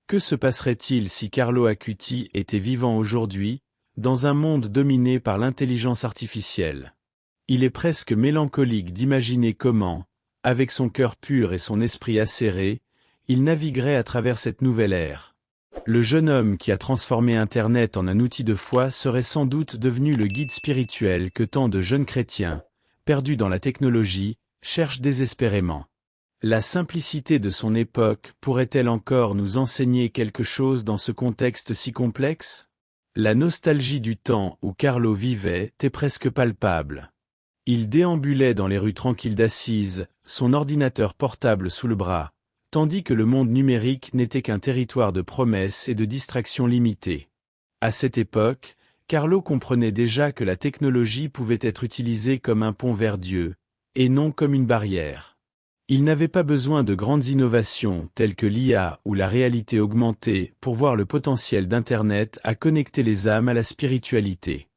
Que se passerait-il si Carlo Acuti était vivant aujourd'hui, dans un monde dominé par l'intelligence artificielle? Il est presque mélancolique d'imaginer comment, avec son cœur pur et son esprit acéré, il naviguerait à travers cette nouvelle ère. Le jeune homme qui a transformé Internet en un outil de foi serait sans doute devenu le guide spirituel que tant de jeunes chrétiens, perdus dans la technologie, cherchent désespérément. La simplicité de son époque pourrait-elle encore nous enseigner quelque chose dans ce contexte si complexe? La nostalgie du temps où Carlo vivait est presque palpable. Il déambulait dans les rues tranquilles d'Assise, son ordinateur portable sous le bras, tandis que le monde numérique n'était qu'un territoire de promesses et de distractions limitées. À cette époque, Carlo comprenait déjà que la technologie pouvait être utilisée comme un pont vers Dieu, et non comme une barrière. Il n'avait pas besoin de grandes innovations telles que l'IA ou la réalité augmentée pour voir le potentiel d'Internet à connecter les âmes à la spiritualité.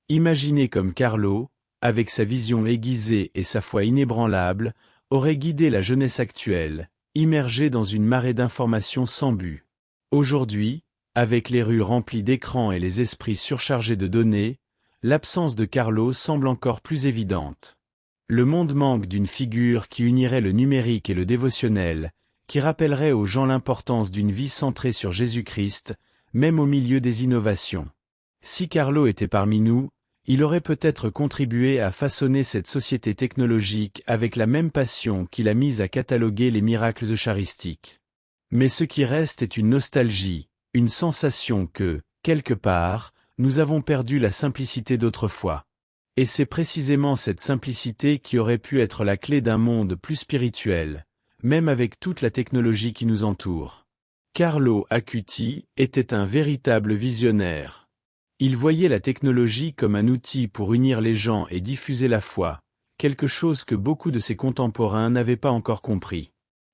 Imaginez comme Carlo, avec sa vision aiguisée et sa foi inébranlable, aurait guidé la jeunesse actuelle, immergée dans une marée d'informations sans but. Aujourd'hui, avec les rues remplies d'écrans et les esprits surchargés de données, l'absence de Carlo semble encore plus évidente. Le monde manque d'une figure qui unirait le numérique et le dévotionnel, qui rappellerait aux gens l'importance d'une vie centrée sur Jésus-Christ, même au milieu des innovations. Si Carlo était parmi nous, il aurait peut-être contribué à façonner cette société technologique avec la même passion qu'il a mise à cataloguer les miracles eucharistiques. Mais ce qui reste est une nostalgie, une sensation que, quelque part, nous avons perdu la simplicité d'autrefois. Et c'est précisément cette simplicité qui aurait pu être la clé d'un monde plus spirituel, même avec toute la technologie qui nous entoure. Carlo Acuti était un véritable visionnaire. Il voyait la technologie comme un outil pour unir les gens et diffuser la foi, quelque chose que beaucoup de ses contemporains n'avaient pas encore compris.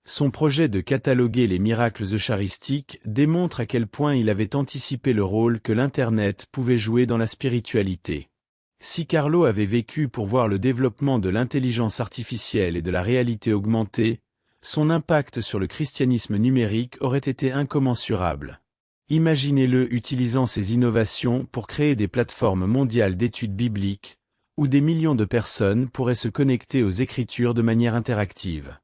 Son projet de cataloguer les miracles eucharistiques démontre à quel point il avait anticipé le rôle que l'Internet pouvait jouer dans la spiritualité. Si Carlo avait vécu pour voir le développement de l'intelligence artificielle et de la réalité augmentée, son impact sur le christianisme numérique aurait été incommensurable. Imaginez-le utilisant ces innovations pour créer des plateformes mondiales d'études bibliques, où des millions de personnes pourraient se connecter aux Écritures de manière interactive.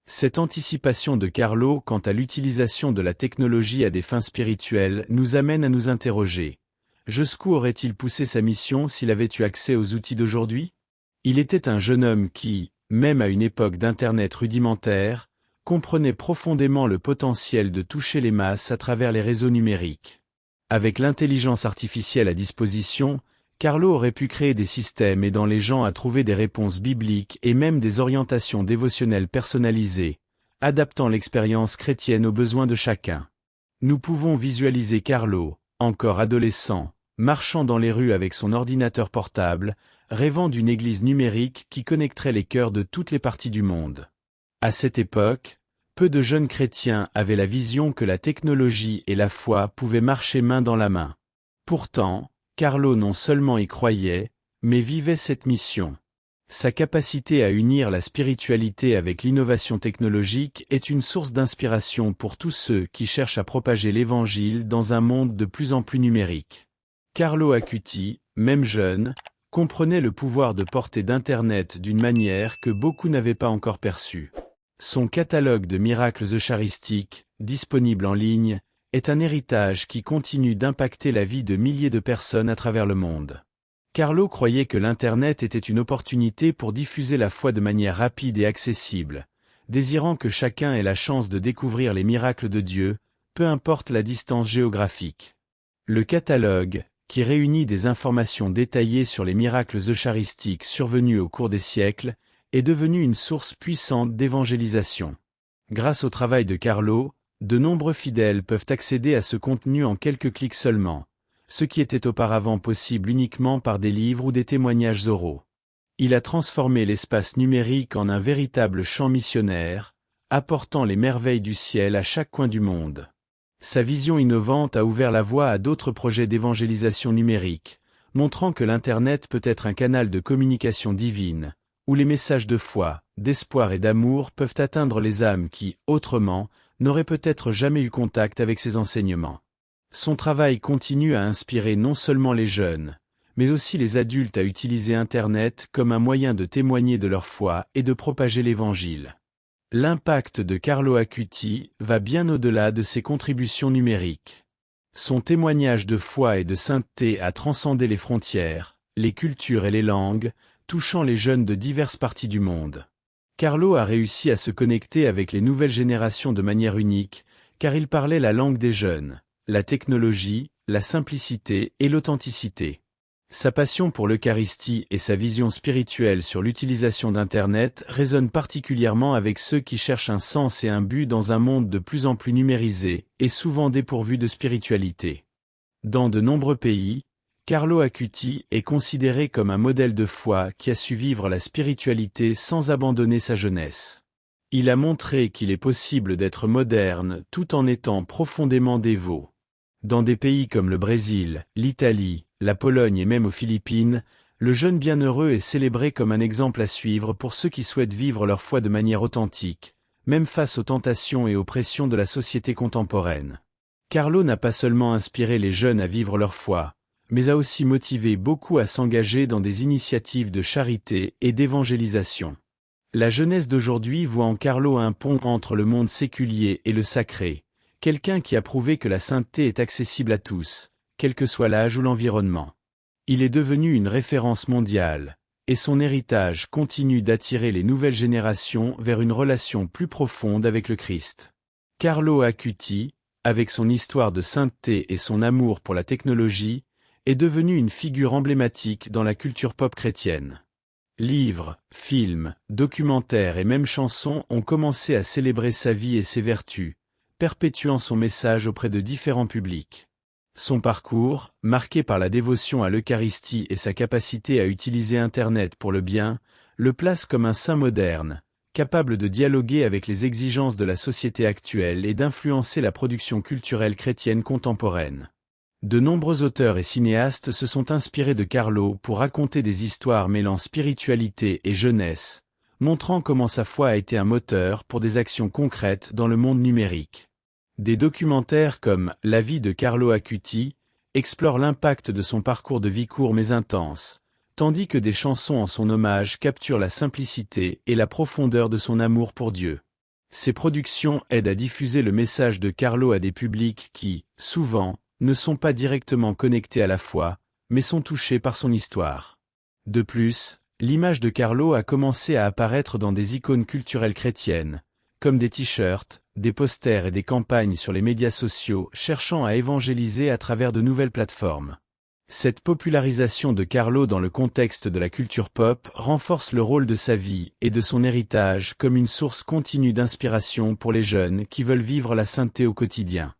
Cette anticipation de Carlo quant à l'utilisation de la technologie à des fins spirituelles nous amène à nous interroger. Jusqu'où aurait-il poussé sa mission s'il avait eu accès aux outils d'aujourd'hui? Il était un jeune homme qui, même à une époque d'Internet rudimentaire, comprenait profondément le potentiel de toucher les masses à travers les réseaux numériques. Avec l'intelligence artificielle à disposition, Carlo aurait pu créer des systèmes aidant les gens à trouver des réponses bibliques et même des orientations dévotionnelles personnalisées, adaptant l'expérience chrétienne aux besoins de chacun. Nous pouvons visualiser Carlo, encore adolescent, marchant dans les rues avec son ordinateur portable, rêvant d'une église numérique qui connecterait les cœurs de toutes les parties du monde. À cette époque, peu de jeunes chrétiens avaient la vision que la technologie et la foi pouvaient marcher main dans la main. Pourtant, Carlo non seulement y croyait, mais vivait cette mission. Sa capacité à unir la spiritualité avec l'innovation technologique est une source d'inspiration pour tous ceux qui cherchent à propager l'Évangile dans un monde de plus en plus numérique. Carlo Acuti, même jeune, comprenait le pouvoir de portée d'Internet d'une manière que beaucoup n'avaient pas encore perçue. Son catalogue de miracles eucharistiques, disponible en ligne, est un héritage qui continue d'impacter la vie de milliers de personnes à travers le monde. Carlo croyait que l'Internet était une opportunité pour diffuser la foi de manière rapide et accessible, désirant que chacun ait la chance de découvrir les miracles de Dieu, peu importe la distance géographique. Le catalogue, qui réunit des informations détaillées sur les miracles eucharistiques survenus au cours des siècles, est devenu une source puissante d'évangélisation. Grâce au travail de Carlo, de nombreux fidèles peuvent accéder à ce contenu en quelques clics seulement, ce qui était auparavant possible uniquement par des livres ou des témoignages oraux. Il a transformé l'espace numérique en un véritable champ missionnaire, apportant les merveilles du ciel à chaque coin du monde. Sa vision innovante a ouvert la voie à d'autres projets d'évangélisation numérique, montrant que l'Internet peut être un canal de communication divine, où les messages de foi, d'espoir et d'amour peuvent atteindre les âmes qui, autrement, n'aurait peut-être jamais eu contact avec ses enseignements. Son travail continue à inspirer non seulement les jeunes, mais aussi les adultes à utiliser Internet comme un moyen de témoigner de leur foi et de propager l'Évangile. L'impact de Carlo Acuti va bien au-delà de ses contributions numériques. Son témoignage de foi et de sainteté a transcendé les frontières, les cultures et les langues, touchant les jeunes de diverses parties du monde. Carlo a réussi à se connecter avec les nouvelles générations de manière unique, car il parlait la langue des jeunes, la technologie, la simplicité et l'authenticité. Sa passion pour l'Eucharistie et sa vision spirituelle sur l'utilisation d'Internet résonnent particulièrement avec ceux qui cherchent un sens et un but dans un monde de plus en plus numérisé et souvent dépourvu de spiritualité. Dans de nombreux pays, Carlo Acuti est considéré comme un modèle de foi qui a su vivre la spiritualité sans abandonner sa jeunesse. Il a montré qu'il est possible d'être moderne tout en étant profondément dévot. Dans des pays comme le Brésil, l'Italie, la Pologne et même aux Philippines, le jeune bienheureux est célébré comme un exemple à suivre pour ceux qui souhaitent vivre leur foi de manière authentique, même face aux tentations et aux pressions de la société contemporaine. Carlo n'a pas seulement inspiré les jeunes à vivre leur foi, mais a aussi motivé beaucoup à s'engager dans des initiatives de charité et d'évangélisation. La jeunesse d'aujourd'hui voit en Carlo un pont entre le monde séculier et le sacré, quelqu'un qui a prouvé que la sainteté est accessible à tous, quel que soit l'âge ou l'environnement. Il est devenu une référence mondiale, et son héritage continue d'attirer les nouvelles générations vers une relation plus profonde avec le Christ. Carlo Acuti, avec son histoire de sainteté et son amour pour la technologie, est devenu une figure emblématique dans la culture pop chrétienne. Livres, films, documentaires et même chansons ont commencé à célébrer sa vie et ses vertus, perpétuant son message auprès de différents publics. Son parcours, marqué par la dévotion à l'Eucharistie et sa capacité à utiliser Internet pour le bien, le place comme un saint moderne, capable de dialoguer avec les exigences de la société actuelle et d'influencer la production culturelle chrétienne contemporaine. De nombreux auteurs et cinéastes se sont inspirés de Carlo pour raconter des histoires mêlant spiritualité et jeunesse, montrant comment sa foi a été un moteur pour des actions concrètes dans le monde numérique. Des documentaires comme « La vie de Carlo Acuti » explorent l'impact de son parcours de vie court mais intense, tandis que des chansons en son hommage capturent la simplicité et la profondeur de son amour pour Dieu. Ces productions aident à diffuser le message de Carlo à des publics qui, souvent, ne sont pas directement connectés à la foi, mais sont touchés par son histoire. De plus, l'image de Carlo a commencé à apparaître dans des icônes culturelles chrétiennes, comme des t-shirts, des posters et des campagnes sur les médias sociaux cherchant à évangéliser à travers de nouvelles plateformes. Cette popularisation de Carlo dans le contexte de la culture pop renforce le rôle de sa vie et de son héritage comme une source continue d'inspiration pour les jeunes qui veulent vivre la sainteté au quotidien.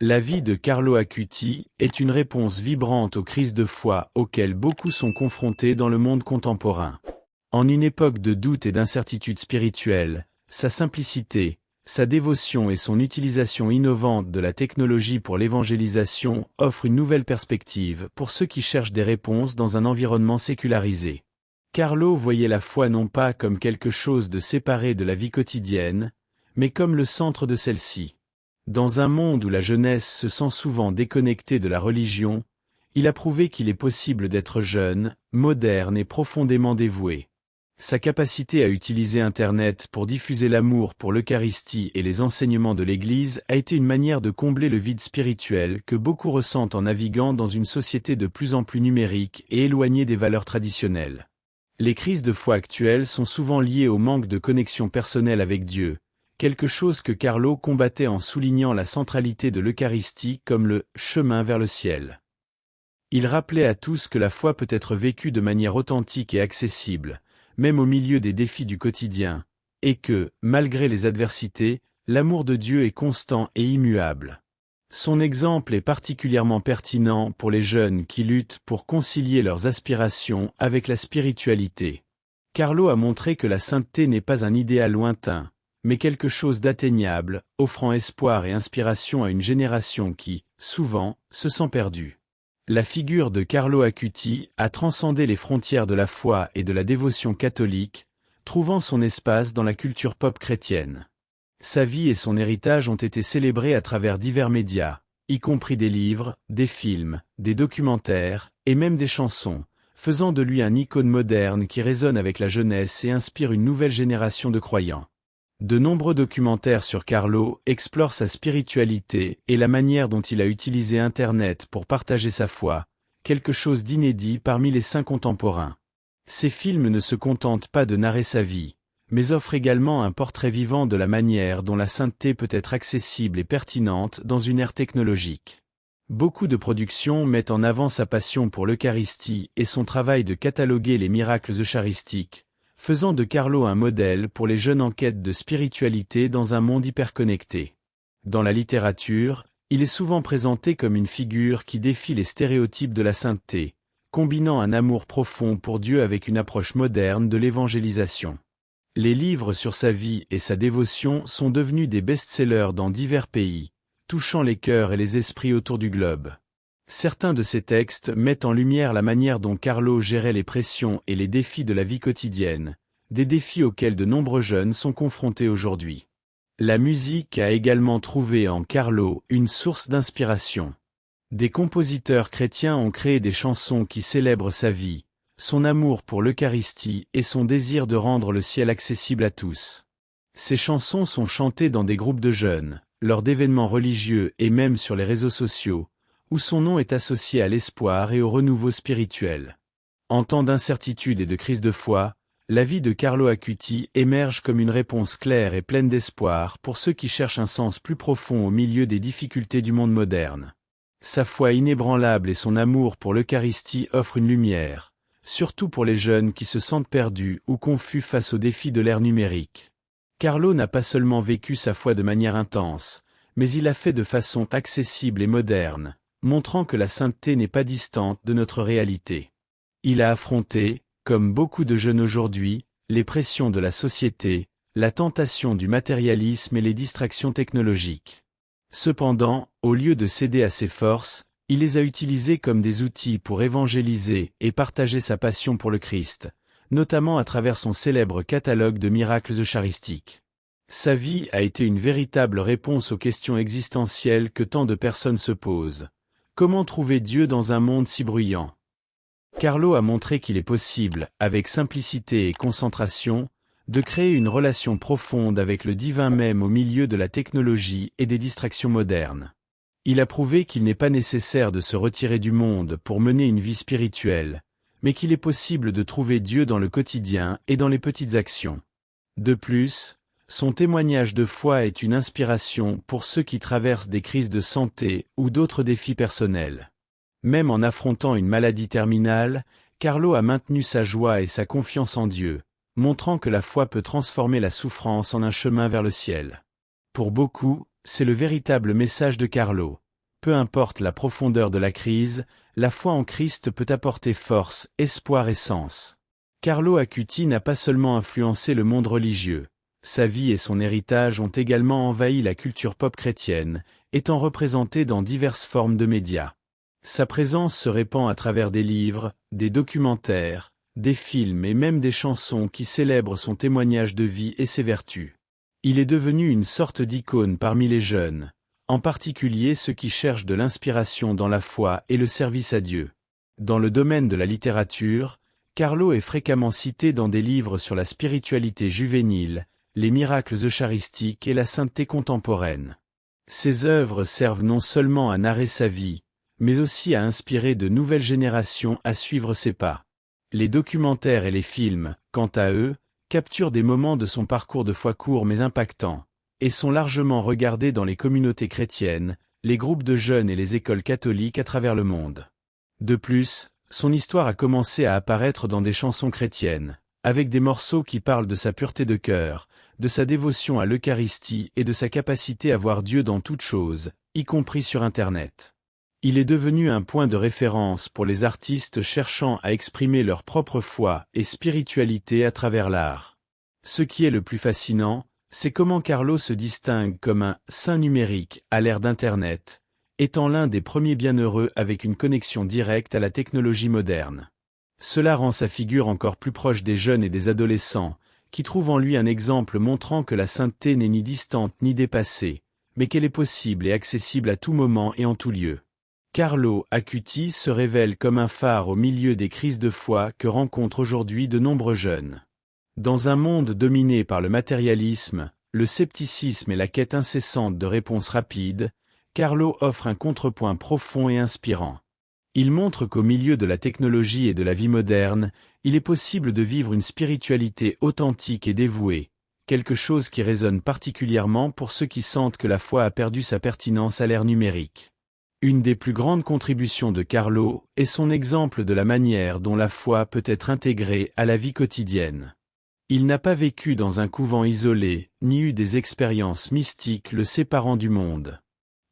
La vie de Carlo Acuti est une réponse vibrante aux crises de foi auxquelles beaucoup sont confrontés dans le monde contemporain. En une époque de doute et d'incertitude spirituelle, sa simplicité, sa dévotion et son utilisation innovante de la technologie pour l'évangélisation offrent une nouvelle perspective pour ceux qui cherchent des réponses dans un environnement sécularisé. Carlo voyait la foi non pas comme quelque chose de séparé de la vie quotidienne, mais comme le centre de celle-ci. Dans un monde où la jeunesse se sent souvent déconnectée de la religion, il a prouvé qu'il est possible d'être jeune, moderne et profondément dévoué. Sa capacité à utiliser Internet pour diffuser l'amour pour l'Eucharistie et les enseignements de l'Église a été une manière de combler le vide spirituel que beaucoup ressentent en naviguant dans une société de plus en plus numérique et éloignée des valeurs traditionnelles. Les crises de foi actuelles sont souvent liées au manque de connexion personnelle avec Dieu, quelque chose que Carlo combattait en soulignant la centralité de l'Eucharistie comme le « chemin vers le ciel ». Il rappelait à tous que la foi peut être vécue de manière authentique et accessible, même au milieu des défis du quotidien, et que, malgré les adversités, l'amour de Dieu est constant et immuable. Son exemple est particulièrement pertinent pour les jeunes qui luttent pour concilier leurs aspirations avec la spiritualité. Carlo a montré que la sainteté n'est pas un idéal lointain, mais quelque chose d'atteignable, offrant espoir et inspiration à une génération qui, souvent, se sent perdue. La figure de Carlo Acuti a transcendé les frontières de la foi et de la dévotion catholique, trouvant son espace dans la culture pop chrétienne. Sa vie et son héritage ont été célébrés à travers divers médias, y compris des livres, des films, des documentaires, et même des chansons, faisant de lui un icône moderne qui résonne avec la jeunesse et inspire une nouvelle génération de croyants. De nombreux documentaires sur Carlo explorent sa spiritualité et la manière dont il a utilisé Internet pour partager sa foi, quelque chose d'inédit parmi les saints contemporains. Ces films ne se contentent pas de narrer sa vie, mais offrent également un portrait vivant de la manière dont la sainteté peut être accessible et pertinente dans une ère technologique. Beaucoup de productions mettent en avant sa passion pour l'Eucharistie et son travail de cataloguer les miracles eucharistiques, faisant de Carlo un modèle pour les jeunes en quête de spiritualité dans un monde hyperconnecté. Dans la littérature, il est souvent présenté comme une figure qui défie les stéréotypes de la sainteté, combinant un amour profond pour Dieu avec une approche moderne de l'évangélisation. Les livres sur sa vie et sa dévotion sont devenus des best-sellers dans divers pays, touchant les cœurs et les esprits autour du globe. Certains de ces textes mettent en lumière la manière dont Carlo gérait les pressions et les défis de la vie quotidienne, des défis auxquels de nombreux jeunes sont confrontés aujourd'hui. La musique a également trouvé en Carlo une source d'inspiration. Des compositeurs chrétiens ont créé des chansons qui célèbrent sa vie, son amour pour l'Eucharistie et son désir de rendre le ciel accessible à tous. Ces chansons sont chantées dans des groupes de jeunes, lors d'événements religieux et même sur les réseaux sociaux, où son nom est associé à l'espoir et au renouveau spirituel. En temps d'incertitude et de crise de foi, la vie de Carlo Acuti émerge comme une réponse claire et pleine d'espoir pour ceux qui cherchent un sens plus profond au milieu des difficultés du monde moderne. Sa foi inébranlable et son amour pour l'Eucharistie offrent une lumière, surtout pour les jeunes qui se sentent perdus ou confus face aux défis de l'ère numérique. Carlo n'a pas seulement vécu sa foi de manière intense, mais il l'a fait de façon accessible et moderne, montrant que la sainteté n'est pas distante de notre réalité. Il a affronté, comme beaucoup de jeunes aujourd'hui, les pressions de la société, la tentation du matérialisme et les distractions technologiques. Cependant, au lieu de céder à ses forces, il les a utilisées comme des outils pour évangéliser et partager sa passion pour le Christ, notamment à travers son célèbre catalogue de miracles eucharistiques. Sa vie a été une véritable réponse aux questions existentielles que tant de personnes se posent. Comment trouver Dieu dans un monde si bruyant? Carlo a montré qu'il est possible, avec simplicité et concentration, de créer une relation profonde avec le divin même au milieu de la technologie et des distractions modernes. Il a prouvé qu'il n'est pas nécessaire de se retirer du monde pour mener une vie spirituelle, mais qu'il est possible de trouver Dieu dans le quotidien et dans les petites actions. De plus, son témoignage de foi est une inspiration pour ceux qui traversent des crises de santé ou d'autres défis personnels. Même en affrontant une maladie terminale, Carlo a maintenu sa joie et sa confiance en Dieu, montrant que la foi peut transformer la souffrance en un chemin vers le ciel. Pour beaucoup, c'est le véritable message de Carlo. Peu importe la profondeur de la crise, la foi en Christ peut apporter force, espoir et sens. Carlo Acuti n'a pas seulement influencé le monde religieux. Sa vie et son héritage ont également envahi la culture pop chrétienne, étant représenté dans diverses formes de médias. Sa présence se répand à travers des livres, des documentaires, des films et même des chansons qui célèbrent son témoignage de vie et ses vertus. Il est devenu une sorte d'icône parmi les jeunes, en particulier ceux qui cherchent de l'inspiration dans la foi et le service à Dieu. Dans le domaine de la littérature, Carlo est fréquemment cité dans des livres sur la spiritualité juvénile, les miracles eucharistiques et la sainteté contemporaine. Ses œuvres servent non seulement à narrer sa vie, mais aussi à inspirer de nouvelles générations à suivre ses pas. Les documentaires et les films, quant à eux, capturent des moments de son parcours de foi court mais impactant, et sont largement regardés dans les communautés chrétiennes, les groupes de jeunes et les écoles catholiques à travers le monde. De plus, son histoire a commencé à apparaître dans des chansons chrétiennes, avec des morceaux qui parlent de sa pureté de cœur, de sa dévotion à l'Eucharistie et de sa capacité à voir Dieu dans toutes choses, y compris sur Internet. Il est devenu un point de référence pour les artistes cherchant à exprimer leur propre foi et spiritualité à travers l'art. Ce qui est le plus fascinant, c'est comment Carlo se distingue comme un « saint numérique » à l'ère d'Internet, étant l'un des premiers bienheureux avec une connexion directe à la technologie moderne. Cela rend sa figure encore plus proche des jeunes et des adolescents, qui trouve en lui un exemple montrant que la sainteté n'est ni distante ni dépassée, mais qu'elle est possible et accessible à tout moment et en tout lieu. Carlo Acuti se révèle comme un phare au milieu des crises de foi que rencontrent aujourd'hui de nombreux jeunes. Dans un monde dominé par le matérialisme, le scepticisme et la quête incessante de réponses rapides, Carlo offre un contrepoint profond et inspirant. Il montre qu'au milieu de la technologie et de la vie moderne, il est possible de vivre une spiritualité authentique et dévouée, quelque chose qui résonne particulièrement pour ceux qui sentent que la foi a perdu sa pertinence à l'ère numérique. Une des plus grandes contributions de Carlo est son exemple de la manière dont la foi peut être intégrée à la vie quotidienne. Il n'a pas vécu dans un couvent isolé, ni eu des expériences mystiques le séparant du monde.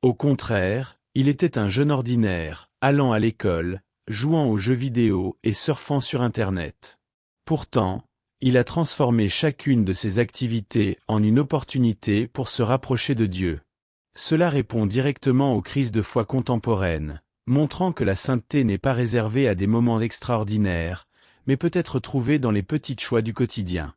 Au contraire, il était un jeune ordinaire, allant à l'école, jouant aux jeux vidéo et surfant sur Internet. Pourtant, il a transformé chacune de ses activités en une opportunité pour se rapprocher de Dieu. Cela répond directement aux crises de foi contemporaines, montrant que la sainteté n'est pas réservée à des moments extraordinaires, mais peut être trouvée dans les petits choix du quotidien.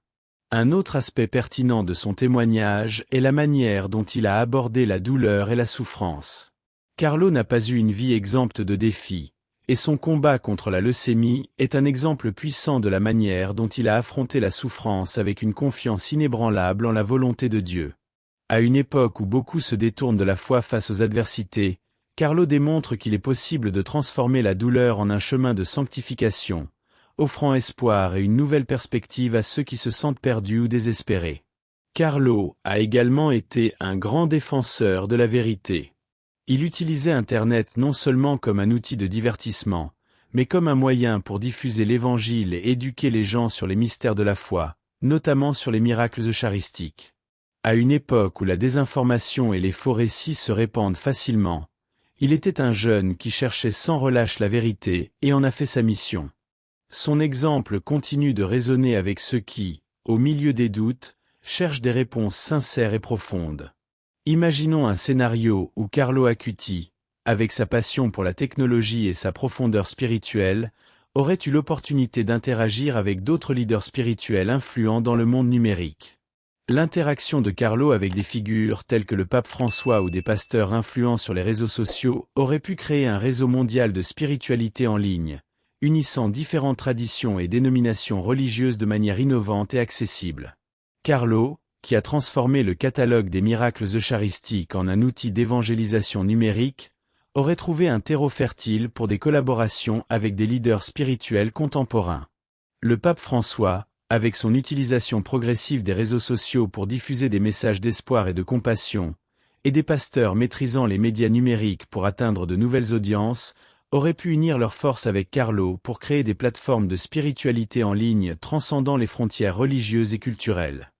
Un autre aspect pertinent de son témoignage est la manière dont il a abordé la douleur et la souffrance. Carlo n'a pas eu une vie exempte de défis, et son combat contre la leucémie est un exemple puissant de la manière dont il a affronté la souffrance avec une confiance inébranlable en la volonté de Dieu. À une époque où beaucoup se détournent de la foi face aux adversités, Carlo démontre qu'il est possible de transformer la douleur en un chemin de sanctification, offrant espoir et une nouvelle perspective à ceux qui se sentent perdus ou désespérés. Carlo a également été un grand défenseur de la vérité. Il utilisait Internet non seulement comme un outil de divertissement, mais comme un moyen pour diffuser l'Évangile et éduquer les gens sur les mystères de la foi, notamment sur les miracles eucharistiques. À une époque où la désinformation et les faux récits se répandent facilement, il était un jeune qui cherchait sans relâche la vérité et en a fait sa mission. Son exemple continue de résonner avec ceux qui, au milieu des doutes, cherchent des réponses sincères et profondes. Imaginons un scénario où Carlo Acuti, avec sa passion pour la technologie et sa profondeur spirituelle, aurait eu l'opportunité d'interagir avec d'autres leaders spirituels influents dans le monde numérique. L'interaction de Carlo avec des figures telles que le pape François ou des pasteurs influents sur les réseaux sociaux aurait pu créer un réseau mondial de spiritualité en ligne, unissant différentes traditions et dénominations religieuses de manière innovante et accessible. Carlo, qui a transformé le catalogue des miracles eucharistiques en un outil d'évangélisation numérique, aurait trouvé un terreau fertile pour des collaborations avec des leaders spirituels contemporains. Le pape François, avec son utilisation progressive des réseaux sociaux pour diffuser des messages d'espoir et de compassion, et des pasteurs maîtrisant les médias numériques pour atteindre de nouvelles audiences, auraient pu unir leurs forces avec Carlo pour créer des plateformes de spiritualité en ligne transcendant les frontières religieuses et culturelles.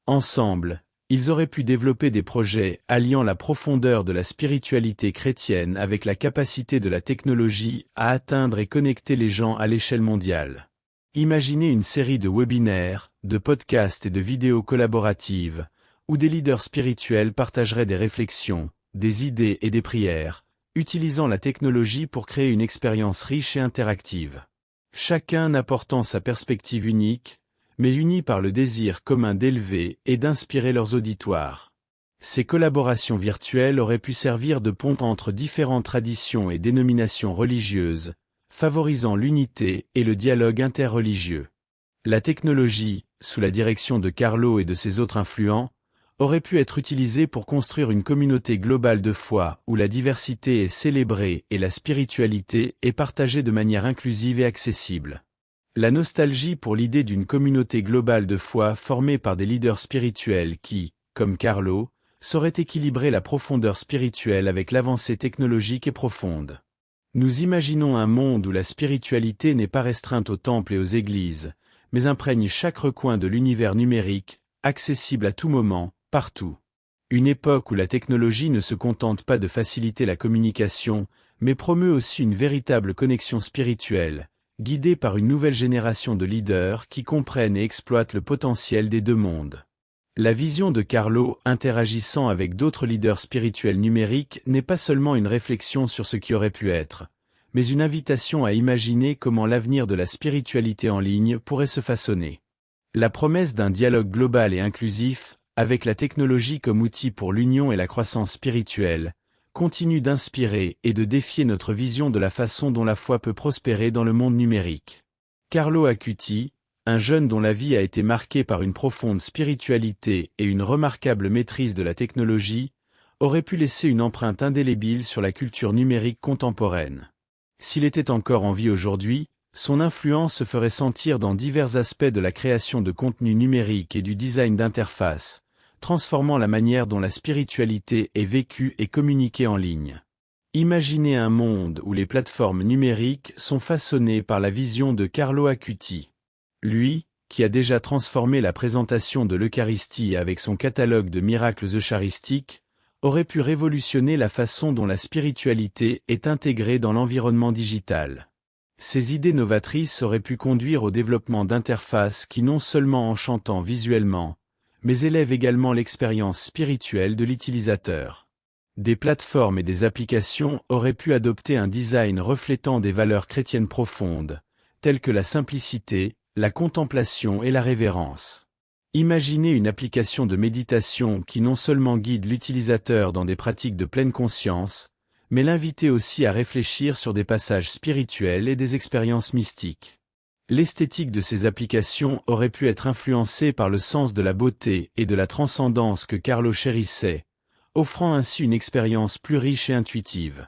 Ensemble, ils auraient pu développer des projets alliant la profondeur de la spiritualité chrétienne avec la capacité de la technologie à atteindre et connecter les gens à l'échelle mondiale. Imaginez une série de webinaires, de podcasts et de vidéos collaboratives, où des leaders spirituels partageraient des réflexions, des idées et des prières, utilisant la technologie pour créer une expérience riche et interactive. Chacun apportant sa perspective unique, mais unis par le désir commun d'élever et d'inspirer leurs auditoires. Ces collaborations virtuelles auraient pu servir de pont entre différentes traditions et dénominations religieuses, favorisant l'unité et le dialogue interreligieux. La technologie, sous la direction de Carlo et de ses autres influents, aurait pu être utilisée pour construire une communauté globale de foi où la diversité est célébrée et la spiritualité est partagée de manière inclusive et accessible. La nostalgie pour l'idée d'une communauté globale de foi formée par des leaders spirituels qui, comme Carlo, sauraient équilibrer la profondeur spirituelle avec l'avancée technologique et profonde. Nous imaginons un monde où la spiritualité n'est pas restreinte aux temples et aux églises, mais imprègne chaque recoin de l'univers numérique, accessible à tout moment, partout. Une époque où la technologie ne se contente pas de faciliter la communication, mais promeut aussi une véritable connexion spirituelle, guidée par une nouvelle génération de leaders qui comprennent et exploitent le potentiel des deux mondes. La vision de Carlo interagissant avec d'autres leaders spirituels numériques n'est pas seulement une réflexion sur ce qui aurait pu être, mais une invitation à imaginer comment l'avenir de la spiritualité en ligne pourrait se façonner. La promesse d'un dialogue global et inclusif, avec la technologie comme outil pour l'union et la croissance spirituelle, continue d'inspirer et de défier notre vision de la façon dont la foi peut prospérer dans le monde numérique. Carlo Acuti, un jeune dont la vie a été marquée par une profonde spiritualité et une remarquable maîtrise de la technologie, aurait pu laisser une empreinte indélébile sur la culture numérique contemporaine. S'il était encore en vie aujourd'hui, son influence se ferait sentir dans divers aspects de la création de contenu numérique et du design d'interface, transformant la manière dont la spiritualité est vécue et communiquée en ligne. Imaginez un monde où les plateformes numériques sont façonnées par la vision de Carlo Acuti. Lui, qui a déjà transformé la présentation de l'Eucharistie avec son catalogue de miracles eucharistiques, aurait pu révolutionner la façon dont la spiritualité est intégrée dans l'environnement digital. Ces idées novatrices auraient pu conduire au développement d'interfaces qui non seulement enchantent visuellement, mais élèvent également l'expérience spirituelle de l'utilisateur. Des plateformes et des applications auraient pu adopter un design reflétant des valeurs chrétiennes profondes, telles que la simplicité, la contemplation et la révérence. Imaginez une application de méditation qui non seulement guide l'utilisateur dans des pratiques de pleine conscience, mais l'invitait aussi à réfléchir sur des passages spirituels et des expériences mystiques. L'esthétique de ces applications aurait pu être influencée par le sens de la beauté et de la transcendance que Carlo chérissait, offrant ainsi une expérience plus riche et intuitive.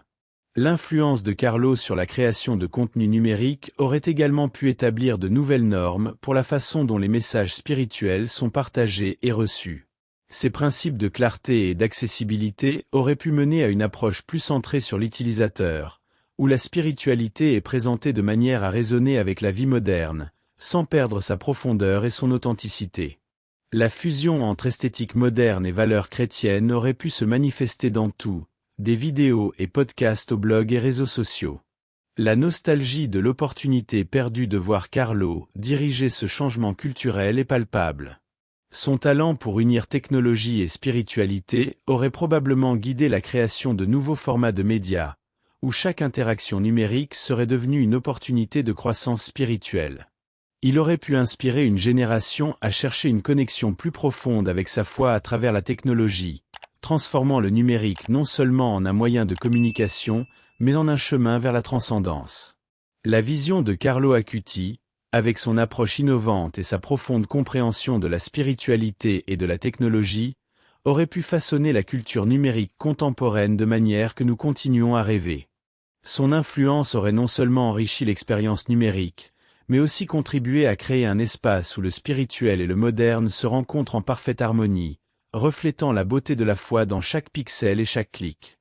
L'influence de Carlo sur la création de contenu numérique aurait également pu établir de nouvelles normes pour la façon dont les messages spirituels sont partagés et reçus. Ces principes de clarté et d'accessibilité auraient pu mener à une approche plus centrée sur l'utilisateur, où la spiritualité est présentée de manière à résonner avec la vie moderne, sans perdre sa profondeur et son authenticité. La fusion entre esthétique moderne et valeurs chrétiennes aurait pu se manifester dans tout, des vidéos et podcasts aux blogs et réseaux sociaux. La nostalgie de l'opportunité perdue de voir Carlo diriger ce changement culturel est palpable. Son talent pour unir technologie et spiritualité aurait probablement guidé la création de nouveaux formats de médias, où chaque interaction numérique serait devenue une opportunité de croissance spirituelle. Il aurait pu inspirer une génération à chercher une connexion plus profonde avec sa foi à travers la technologie, transformant le numérique non seulement en un moyen de communication, mais en un chemin vers la transcendance. La vision de Carlo Acuti, avec son approche innovante et sa profonde compréhension de la spiritualité et de la technologie, aurait pu façonner la culture numérique contemporaine de manière que nous continuons à rêver. Son influence aurait non seulement enrichi l'expérience numérique, mais aussi contribué à créer un espace où le spirituel et le moderne se rencontrent en parfaite harmonie, reflétant la beauté de la foi dans chaque pixel et chaque clic.